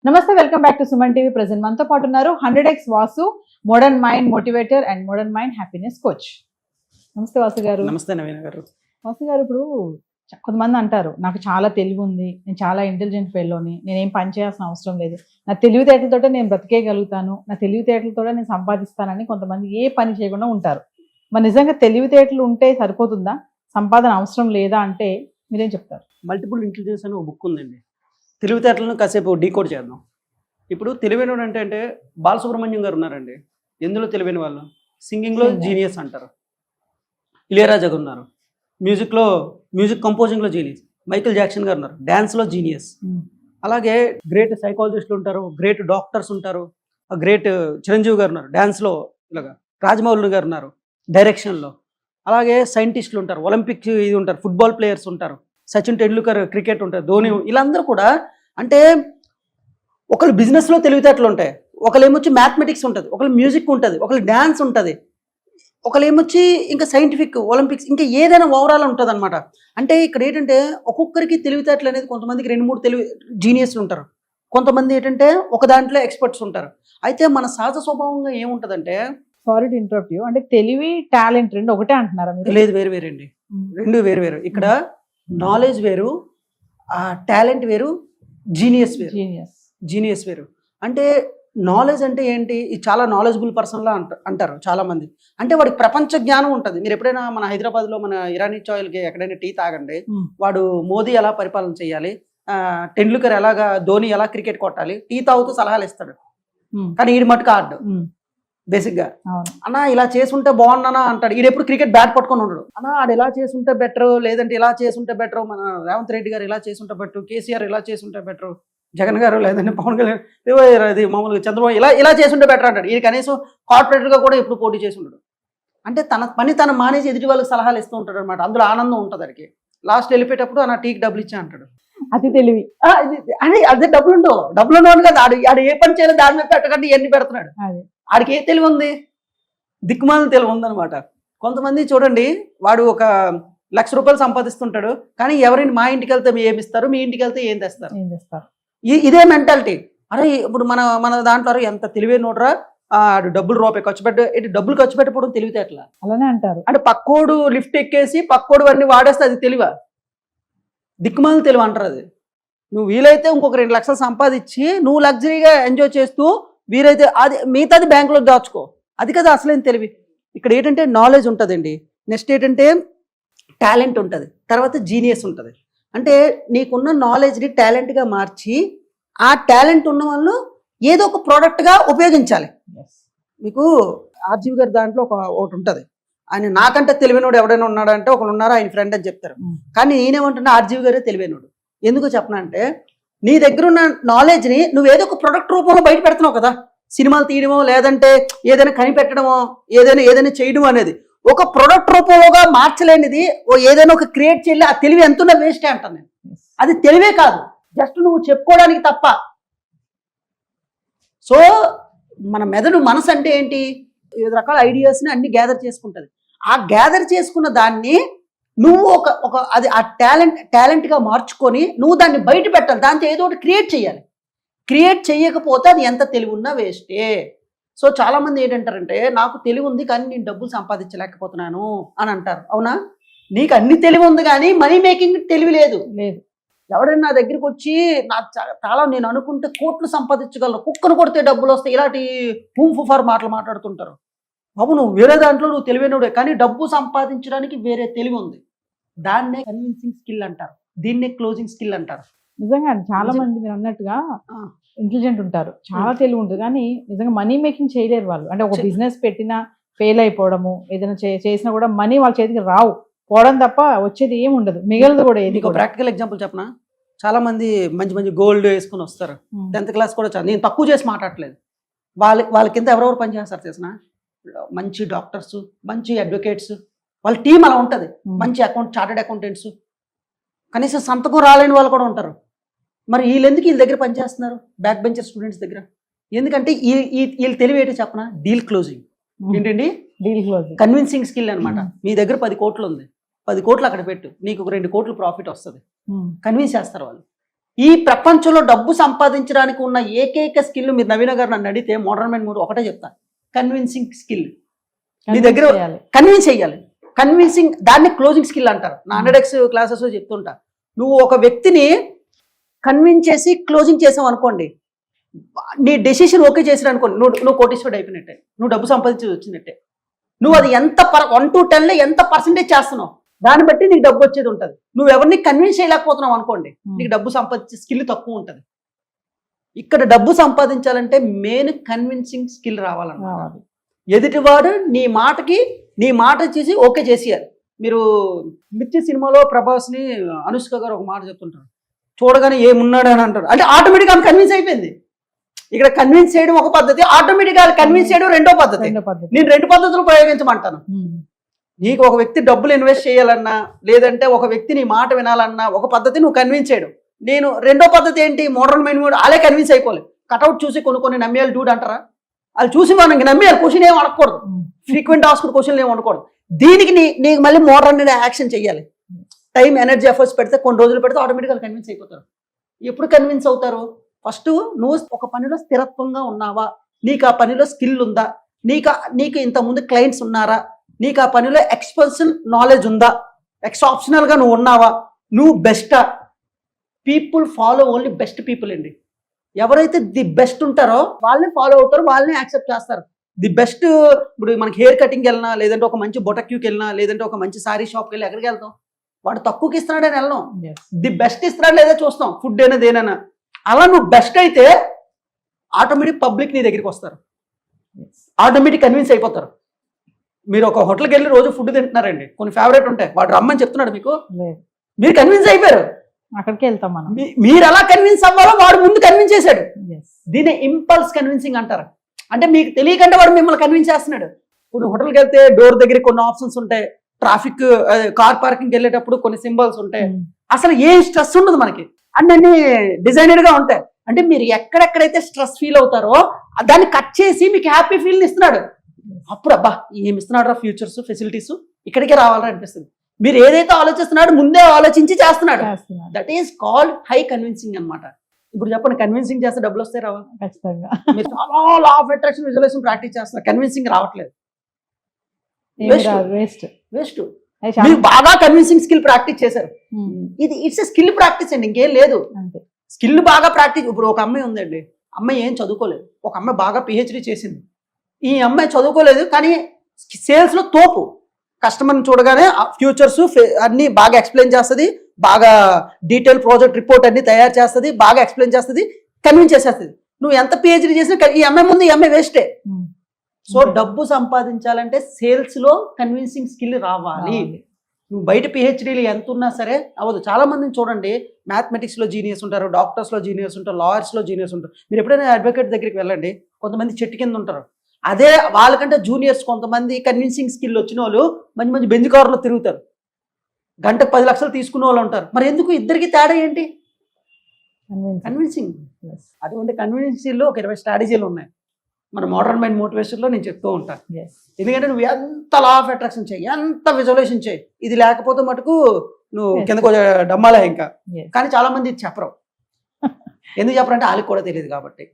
నమస్తే, welcome back to Suman TV. Present మనతో పాటు ఉన్నారు 100x Vasu, modern mind motivator and modern mind happiness coach. నమస్తే వాసు గారు. నమస్తే నవీన గారు. వాసు గారు, ఇప్పుడు కొంతమంది అంటారు నాకు చాలా తెలివి ఉంది, నేను చాలా ఇంటెలిజెంట్ ఫెలోని, నేనేం పని చేయాల్సిన అవసరం లేదు, నా తెలివితేటలతోటే నేను బ్రతికేయగలుగుతాను, నా తెలివితేటలతోటే నేను సంపాదిస్తానని కొంతమంది ఏ పని చేయకుండా ఉంటారు. మరి నిజంగా తెలివితేటలు ఉంటే సరిపోతుందా, సంపాదన అవసరం లేదా అంటే మీరేం చెప్తారు? మల్టిపుల్ ఇంటెలిజెన్స్ అని ఒక బుక్ ఉందండి. తెలివితేటలను కాసేపు డీకోడ్ చేద్దాం. ఇప్పుడు తెలివైన అంటే బాలసుబ్రహ్మణ్యం గారు ఉన్నారండి. ఎందులో తెలివైన వాళ్ళు? సింగింగ్లో జీనియస్ అంటారు. ఇళయరాజా గారు ఉన్నారు. మ్యూజిక్ కంపోజింగ్లో జీనియస్. మైకేల్ జాక్సన్ గారు ఉన్నారు. డ్యాన్స్లో జీనియస్. అలాగే గ్రేట్ సైకాలజిస్టులు ఉంటారు, గ్రేట్ డాక్టర్స్ ఉంటారు, గ్రేట్ చిరంజీవి గారు ఉన్నారు డ్యాన్స్లో. ఇలాగా రాజమౌళి గారు ఉన్నారు డైరెక్షన్లో. అలాగే సైంటిస్టులు ఉంటారు, ఒలింపిక్ ఇది ఉంటారు, ఫుట్బాల్ ప్లేయర్స్ ఉంటారు, సచిన్ టెండూల్కర్ క్రికెట్ ఉంటారు, ధోని. వీళ్ళందరూ కూడా అంటే ఒకళ్ళు బిజినెస్లో తెలివితేటలు ఉంటాయి, ఒకళ్ళు ఏమొచ్చి మ్యాథమెటిక్స్ ఉంటుంది, ఒకళ్ళు మ్యూజిక్ ఉంటుంది, ఒకళ్ళు డ్యాన్స్ ఉంటుంది, ఒకళ్ళు ఏమొచ్చి ఇంకా సైంటిఫిక్, ఒలింపిక్స్, ఇంకా ఏదైనా ఓవరాల్ ఉంటుంది అనమాట. అంటే ఇక్కడ ఏంటంటే ఒక్కొక్కరికి తెలివితేటలు అనేది కొంతమందికి 2-3 జీనియస్లు ఉంటారు, కొంతమంది ఏంటంటే ఒక దాంట్లో ఎక్స్పర్ట్స్ ఉంటారు. అయితే మన సహజ స్వభావంగా ఏముంటుందంటే, సారీ టు ఇంటరప్ట్ యూ, అంటే తెలివి టాలెంట్ రెండు ఒకటే అంటున్నారా మీరు? లేదు, వేరు వేరు అండి. రెండు వేరు వేరు. ఇక్కడ నాలెడ్జ్ వేరు, టాలెంట్ వేరు, జీనియస్ వేరు. జీనియస్ వేరు. అంటే నాలెడ్జ్ అంటే ఏంటి? ఇది చాలా నాలెడ్జబుల్ పర్సన్లా అంటారు చాలా మంది. అంటే వాడికి ప్రపంచ జ్ఞానం ఉంటుంది. మీరు ఎప్పుడైనా మన హైదరాబాద్లో మన ఇరానీ చాయిల్కి ఎక్కడైనా టీ తాగండి, వాడు మోదీ ఎలా పరిపాలన చేయాలి, టెండూల్కర్ ఎలాగా, ధోని ఎలా క్రికెట్ కొట్టాలి, టీ తాగుతూ సలహాలు ఇస్తాడు. కానీ ఈడి మటుకు ఆడు బేసిక్గా. అన్నా ఇలా చేసుంటే బాగున్నానా అంటాడు. ఈడు ఎప్పుడు క్రికెట్ బ్యాట్ పట్టుకొని ఉండడు. అన్నా ఆడు ఇలా చేసుంటే బెటర్, లేదంటే ఇలా చేసుంటే బెటర్, మన రేవంత్ రెడ్డి గారు ఇలా చేసుంటే బెటర్, కేసీఆర్ ఇలా చేసుంటే బెటర్, జగన్ గారు లేదంటే పవన్ కళ్యాణ్, ఇది మామూలుగా చంద్రబాబు ఇలా చేసుంటే బెటర్ అంటాడు. ఇది కనీసం కార్పొరేటర్గా కూడా ఎప్పుడు పోటీ చేసి ఉండడు. అంటే తన పని తను మానేసి ఎదుటి వాళ్ళకి సలహాలు ఇస్తూ ఉంటాడు అనమాట. అందులో ఆనందం ఉంటుంది అడికి. లాస్ట్ వెళ్ళిపోయేటప్పుడు నా టీకి డబ్బులు ఇచ్చా అంటాడు. అది తెలివి. అదే డబ్బులు ఉండవు కదా, ఆడు ఏ పని చేయాలి దాని మీద పెట్టకంటే ఇవన్నీ పెడుతున్నాడు. ఆడికి ఏ తెలివి ఉంది? దిక్కుమాలిన తెలివి ఉందనమాట. కొంతమంది చూడండి, వాడు ఒక ₹1,00,000 సంపాదిస్తుంటాడు, కానీ ఎవరైనా మా ఇంటికి వెళ్తే ఏమి ఇస్తారు, మీ ఇంటికి వెళ్తే ఏం తెస్తారు, ఇదే మెంటాలిటీ. అరే ఇప్పుడు మన దాంట్లో ఎంత తెలివైన నోడరా, డబ్బులు రూపాయి ఖర్చు డబ్బులు ఖర్చు పెట్టకపోవడం తెలివితేటలా? అలానే అంటారు. అంటే పక్కోడు లిఫ్ట్ ఎక్కేసి పక్కోడు అన్ని వాడేస్తే అది తెలివా? దిక్కుమాలిన తెలివి అంటారు అది. నువ్వు వీలైతే ఇంకొక 2 లక్షలు సంపాదించి నువ్వు లగ్జరీగా ఎంజాయ్ చేస్తూ, వీరైతే అది మిగతాది బ్యాంకులో దాచుకో, అది కదా అసలేం తెలివి. ఇక్కడ ఏంటంటే నాలెడ్జ్ ఉంటుందండి, నెక్స్ట్ ఏంటంటే టాలెంట్ ఉంటుంది, తర్వాత జీనియస్ ఉంటుంది. అంటే నీకున్న నాలెడ్జ్ని టాలెంట్గా మార్చి ఆ టాలెంట్ ఉన్న వాళ్ళు ఏదో ఒక ప్రోడక్ట్గా ఉపయోగించాలి. మీకు ఆర్జీవి గారి దాంట్లో ఒకటి ఉంటుంది, ఆయన నాకంటే తెలివైనోడు ఎవడైనా ఉన్నాడంటే ఒకరు ఉన్నారో ఆయన ఫ్రెండ్ అని చెప్తారు. కానీ నేనేమంటున్నా, ఆర్జీవి గారే తెలివైనోడు. ఎందుకు చెప్పనా అంటే, నీ దగ్గర ఉన్న నాలెడ్జ్ని నువ్వు ఏదో ఒక ప్రొడక్ట్ రూపంలో బయట పెడుతున్నావు కదా. సినిమాలు తీయడమో, లేదంటే ఏదైనా కనిపెట్టడమో, ఏదైనా చేయడం అనేది ఒక ప్రొడక్ట్ రూపంలోగా మార్చలేనిది ఏదైనా ఒక క్రియేట్ చేయాలి. ఆ తెలివి ఎంతున్నా వేస్టే అంటాను నేను. అది తెలివే కాదు, జస్ట్ నువ్వు చెప్పుకోవడానికి తప్ప. సో మన మనసు అంటే ఏంటి? వివిధ రకాల ఐడియాస్ని అన్ని గ్యాదర్ చేసుకుంటుంది. ఆ గ్యాదర్ చేసుకున్న దాన్ని నువ్వు అది ఆ టాలెంట్గా మార్చుకొని నువ్వు దాన్ని బయట పెట్టాలి. దాంతో ఏదో ఒకటి క్రియేట్ చేయాలి. క్రియేట్ చేయకపోతే అది ఎంత తెలివి ఉన్నా వేస్టే. సో చాలామంది ఏంటంటారంటే, నాకు తెలివి ఉంది కానీ నేను డబ్బులు సంపాదించలేకపోతున్నాను అని అంటారు. అవునా? నీకు అన్ని తెలివి ఉంది కానీ మనీ మేకింగ్ తెలివి లేదు. ఎవరైనా నా దగ్గరికి వచ్చి చాలా నేను అనుకుంటే కోట్లు సంపాదించగలరు, కుక్కను కొడితే డబ్బులు వస్తాయి, ఇలాంటి ఫర్ మాట్లాడుతుంటారు. బాబు, నువ్వు వేరే దాంట్లో నువ్వు తెలివైనడే, కానీ డబ్బు సంపాదించడానికి వేరే తెలివి ఉంది. దాన్నే కన్విన్సింగ్ స్కిల్ అంటారు, దీన్నే క్లోజింగ్ స్కిల్ అంటారు. నిజంగా చాలా మంది మీరు అన్నట్టుగా ఇంటెలిజెంట్ ఉంటారు, చాలా తెలివి ఉంటుంది, కానీ నిజంగా మనీ మేకింగ్ చేయలేరు వాళ్ళు. అంటే ఒక బిజినెస్ పెట్టినా ఫెయిల్ అయిపోవడము, ఏదైనా చేసినా కూడా మనీ వాళ్ళ చేతికి పోవడం తప్ప వచ్చేది ఏమి ఉండదు, మిగలదు కూడా ఏది. ప్రాక్టికల్ ఎగ్జాంపుల్ చెప్పనా? చాలా మంది మంచి గోల్డ్ వేసుకుని వస్తారు, 10th క్లాస్ కూడా నేను తక్కువ చేసి మాట్లాడలేదు. వాళ్ళ కింద ఎవరెవరు పనిచేస్తారు చేసిన? మంచి డాక్టర్స్, మంచి అడ్వకేట్స్, వాళ్ళ టీం అలా ఉంటుంది. మంచి చార్టెడ్ అకౌంటెంట్స్, కనీసం సంతకం రాలేని వాళ్ళు కూడా ఉంటారు. మరి వీళ్ళెందుకు వీళ్ళ దగ్గర పనిచేస్తున్నారు? బ్యాక్ బెంచర్ స్టూడెంట్స్ దగ్గర. ఎందుకంటే వీళ్ళు తెలివి ఏంటి చెప్పనా? Deal closing. ఏంటండి? డీల్ క్లోజింగ్, కన్విన్సింగ్ స్కిల్ అనమాట. మీ దగ్గర 10 కోట్లు ఉంది, 10 కోట్లు అక్కడ పెట్టు, నీకు ఒక 2 కోట్లు ప్రాఫిట్ వస్తుంది. కన్విన్స్ చేస్తారు వాళ్ళు. ఈ ప్రపంచంలో డబ్బు సంపాదించడానికి ఉన్న ఏకైక స్కిల్ మీరు నవీన గారు నన్ను అడిగితే మోడర్న్ మైండ్ మూడు ఒకటే చెప్తాను, కన్విన్సింగ్ స్కిల్. మీ దగ్గర కన్విన్స్ చేయాలి. కన్విన్సింగ్ దాన్ని క్లోజింగ్ స్కిల్ అంటారు. నా 100x క్లాసెస్ చెప్తుంటా. నువ్వు ఒక వ్యక్తిని కన్విన్స్ చేసి క్లోజింగ్ చేసావు అనుకోండి, నీ డెసిషన్ ఓకే చేసిన అనుకోండి, నువ్వు కోటీశ్వరుడు అయిపోయినట్టే, నువ్వు డబ్బు సంపాదించి వచ్చినట్టే. నువ్వు అది ఎంత 1 to 10లో ఎంత పర్సెంటేజ్ చేస్తున్నావు దాన్ని బట్టి నీకు డబ్బు వచ్చేది ఉంటుంది. నువ్వు ఎవరిని కన్విన్స్ చేయలేకపోతున్నావు అనుకోండి, నీకు డబ్బు సంపాదించే స్కిల్ తక్కువ ఉంటుంది. ఇక్కడ డబ్బు సంపాదించాలంటే మెయిన్ కన్విన్సింగ్ స్కిల్ రావాలన్నమాట. ఎదుటివాడు నీ మాట చేసి ఓకే చేసేయాలి. మీరు మిర్చి సినిమాలో ప్రభాస్ని అనుష్క గారు ఒక మాట చెప్తుంటారు, చూడగానే ఏమున్నాడు అని అంటారు, అంటే ఆటోమేటిక్గా ఆమె కన్విన్స్ అయిపోయింది. ఇక్కడ కన్విన్స్ చేయడం ఒక పద్ధతి, ఆటోమేటిక్గా కన్విన్స్ చేయడం రెండో పద్ధతి. నేను 2 పద్ధతులు ప్రయోగించమంటాను. నీకు ఒక వ్యక్తి డబ్బులు ఇన్వెస్ట్ చేయాలన్నా, లేదంటే ఒక వ్యక్తి నీ మాట వినాలన్నా ఒక పద్ధతి నువ్వు కన్విన్స్ చేయడం. నేను రెండో పద్ధతి ఏంటి, మోడర్న్ మైండ్ మూడు వాళ్ళే కన్విన్స్ అయిపోలేదు. కట్అవుట్ చూసి కొన్ని నమ్మేయాలి డూడ్ అంటారా, వాళ్ళు చూసి మనకి నమ్మేయాలి. క్వశ్చన్ ఏమి అడగకూడదు, ఫ్రీక్వెంట్ ఆస్క్డ్ క్వశ్చన్లు ఏమి ఉండకూడదు. దీనికి నీకు మళ్ళీ మోడర్న్ యాక్షన్ చేయాలి. టైం, ఎనర్జీ, ఎఫర్ట్స్ పెడితే కొన్ని రోజులు పెడితే ఆటోమేటిక్గా కన్విన్స్ అయిపోతారు. ఎప్పుడు కన్విన్స్ అవుతారు? ఫస్ట్ నువ్వు ఒక పనిలో స్థిరత్వంగా ఉన్నావా, నీకు ఆ పనిలో స్కిల్ ఉందా, నీకు ఇంతకుముందు క్లయింట్స్ ఉన్నారా, నీకు ఆ పనిలో ఎక్స్పర్సన్ నాలెడ్జ్ ఉందా, ఆప్షనల్గా నువ్వు ఉన్నావా, నువ్వు బెస్టా. People follow only best people అండి. ఎవరైతే ది బెస్ట్ ఉంటారో వాళ్ళని ఫాలో అవుతారు, వాళ్ళని యాక్సెప్ట్ చేస్తారు. ది బెస్ట్, ఇప్పుడు మనకి హెయిర్ కటింగ్కి వెళ్ళినా, లేదంటే ఒక మంచి బొటక్యూకి వెళ్ళినా, లేదంటే ఒక మంచి సారీ షాప్కి వెళ్ళి ఎక్కడికి వెళ్తాం, వాడు తక్కువకి ఇస్తున్నాడని వెళ్ళాం, ది బెస్ట్ ఇస్తున్నాడు లేదా చూస్తాం, ఫుడ్ అయినా దేనైనా. అలా నువ్వు బెస్ట్ అయితే ఆటోమేటిక్ పబ్లిక్ నీ దగ్గరికి వస్తారు, ఆటోమేటిక్ కన్విన్స్ అయిపోతారు. మీరు ఒక హోటల్కి వెళ్ళి రోజు ఫుడ్ తింటున్నారండి, కొన్ని ఫేవరెట్ ఉంటాయి, వాడు రమ్మని చెప్తున్నాడు మీకు, మీరు కన్విన్స్ అయిపోయారు, అక్కడికి వెళ్తాం మనం. మీరు ఎలా కన్విన్స్ అవ్వాలో వాడు ముందు కన్విన్స్ చేశాడు. దీన్ని ఇంపల్స్ కన్విన్సింగ్ అంటారు. అంటే మీకు తెలియకుండా వాడు మిమ్మల్ని కన్విన్స్ చేస్తున్నాడు. ఇప్పుడు హోటల్కి వెళ్తే డోర్ దగ్గర కొన్ని ఆప్షన్స్ ఉంటాయి, ట్రాఫిక్ కార్ పార్కింగ్కి వెళ్ళేటప్పుడు కొన్ని సింబల్స్ ఉంటాయి, అసలు ఏ స్ట్రెస్ ఉండదు మనకి, అన్నీ డిజైనెడ్ గా ఉంటాయి. అంటే మీరు ఎక్కడెక్కడైతే స్ట్రెస్ ఫీల్ అవుతారో దాన్ని కట్ చేసి మీకు హ్యాపీ ఫీల్ ఇస్తున్నాడు. అప్పుడు అబ్బా ఏమి ఇస్తున్నాడు రా, ఫ్యూచర్స్, ఫెసిలిటీస్, ఇక్కడికే రావాలని అనిపిస్తుంది. మీరు ఏదైతే ఆలోచిస్తున్నాడో ముందే ఆలోచించి చేస్తున్నాడు. That is called high convincing అన్నమాట. ఇప్పుడు చెప్పండి, కన్విన్సింగ్ చేస్తే డబ్బులు వస్తాయి రావా? ఖచ్చితంగా. మీరు చాలా law of attraction, visualisation practice చేస్తున్నారు, కన్విన్సింగ్ రావట్లేదు, వేస్ట్. మీరు బాగా కన్విన్సింగ్ స్కిల్ ప్రాక్టీస్ చేశారు, ఇది ఇట్స్ ఎ స్కిల్ ప్రాక్టీస్ అండి, ఇంకేం లేదు. స్కిల్ బాగా ప్రాక్టీస్. ఇప్పుడు ఒక అమ్మాయి ఉందండి, అమ్మాయి ఏం చదువుకోలేదు, ఒక అమ్మాయి బాగా పిహెచ్డి చేసింది. ఈ అమ్మాయి చదువుకోలేదు కానీ సేల్స్ లో తోపు. కస్టమర్ని చూడగానే ఫ్యూచర్స్ అన్ని బాగా ఎక్స్ప్లెయిన్ చేస్తుంది, బాగా డీటెయిల్ ప్రాజెక్ట్ రిపోర్ట్ అన్ని తయారు చేస్తుంది, బాగా ఎక్స్ప్లెయిన్ చేస్తుంది, కన్విన్స్ చేసేస్తుంది. నువ్వు ఎంత పిహెచ్డి చేసినా ఈ అమ్మాయి ముందు ఈ అమ్మాయి వేస్టే. సో డబ్బు సంపాదించాలంటే సేల్స్ లో కన్విన్సింగ్ స్కిల్ రావాలి. నువ్వు బయట పిహెచ్డీలు ఎంత ఉన్నా సరే అవ్వదు. చాలా మందిని చూడండి, మ్యాథమెటిక్స్ లో జీనియస్ ఉంటారు, డాక్టర్స్ లో జీనియస్ ఉంటారు, లాయర్స్ లో జీనియస్ ఉంటారు. మీరు ఎప్పుడైనా అడ్వకేట్ దగ్గరికి వెళ్ళండి, కొంతమంది చెట్టు కింద ఉంటారు. అదే వాళ్ళకంటే జూనియర్స్ కొంతమంది కన్విన్సింగ్ స్కిల్ వచ్చిన వాళ్ళు మంచి మంచి బెంజ్ కార్లో తిరుగుతారు, గంటకు 10 లక్షలు తీసుకునే వాళ్ళు ఉంటారు. మరి ఎందుకు ఇద్దరికి తేడా ఏంటి? కన్విన్సింగ్. అటువంటి కన్విన్సింగ్ లో ఒక 20 స్ట్రాటజీలు ఉన్నాయి మన మోడర్న్ మైండ్ మోటివేషన్లో నేను చెప్తూ ఉంటాను. ఎందుకంటే నువ్వు ఎంత లా ఆఫ్ అట్రాక్షన్ చేయి, ఎంత విజువలైజేషన్ చేయి, ఇది లేకపోతే మటుకు నువ్వు కిందకు డమ్మాలే ఇంకా. కానీ చాలా మంది ఇది చెప్పరు. ఎందుకు చెప్పరంటే వాళ్ళకి కూడా తెలియదు కాబట్టి.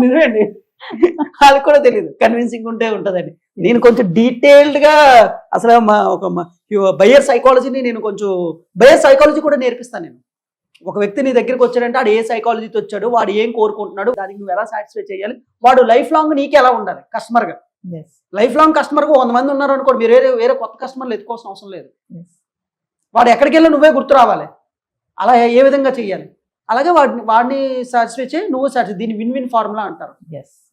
నిజమేండి, వాళ్ళకి కూడా తెలియదు. కన్విన్సింగ్ ఉంటే ఉంటుందండి. నేను కొంచెం డీటెయిల్డ్గా అసలు ఒక బయర్ సైకాలజీని నేను కొంచెం బయర్ సైకాలజీ కూడా నేర్పిస్తాను. నేను ఒక వ్యక్తి నీ దగ్గరికి వచ్చాడంటే వాడు ఏ సైకాలజీతో వచ్చాడు, వాడు ఏం కోరుకుంటున్నాడు, దానికి నువ్వు ఎలా సాటిస్ఫై చేయాలి, వాడు లైఫ్ లాంగ్ నీకు ఎలా ఉండాలి కస్టమర్గా. లైఫ్ లాంగ్ కస్టమర్గా 100 మంది ఉన్నారు అనుకోండి, మీరు వేరే కొత్త కస్టమర్లు ఎత్తుకోవాల్సిన అవసరం లేదు. వాడు ఎక్కడికి వెళ్ళి నువ్వే గుర్తు రావాలి. అలా ఏ విధంగా చేయాలి, అలాగే వాడిని సాటిస్ఫై చేయి, నువ్వు సాటిస్ఫై. దీన్ని విన్ విన్ ఫార్ములా అంటారు.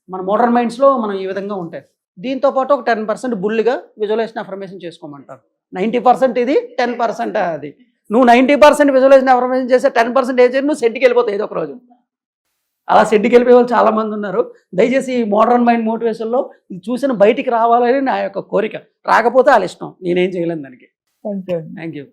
మన మోడర్న్ మైండ్స్లో మనం ఈ విధంగా ఉంటాయి. దీంతో పాటు ఒక 10% బుల్లిగా విజువలైజేషన్ అఫర్మేషన్ చేసుకోమంటారు. 90% ఇది, 10% అది. నువ్వు 90% విజువలైజేషన్ అఫర్మేషన్ చేస్తే 10% ఏం చేసి నువ్వు సెట్కి వెళ్ళిపోతావు ఏదో ఒక రోజు. అలా సెట్కి వెళ్ళిపోయే వాళ్ళు చాలా మంది ఉన్నారు. దయచేసి మోడర్న్ మైండ్ మోటివేషన్లో చూసిన బయటికి రావాలని నా యొక్క కోరిక. రాకపోతే వాళ్ళ ఇష్టం, నేనేం చేయలేను దానికి. Thank you.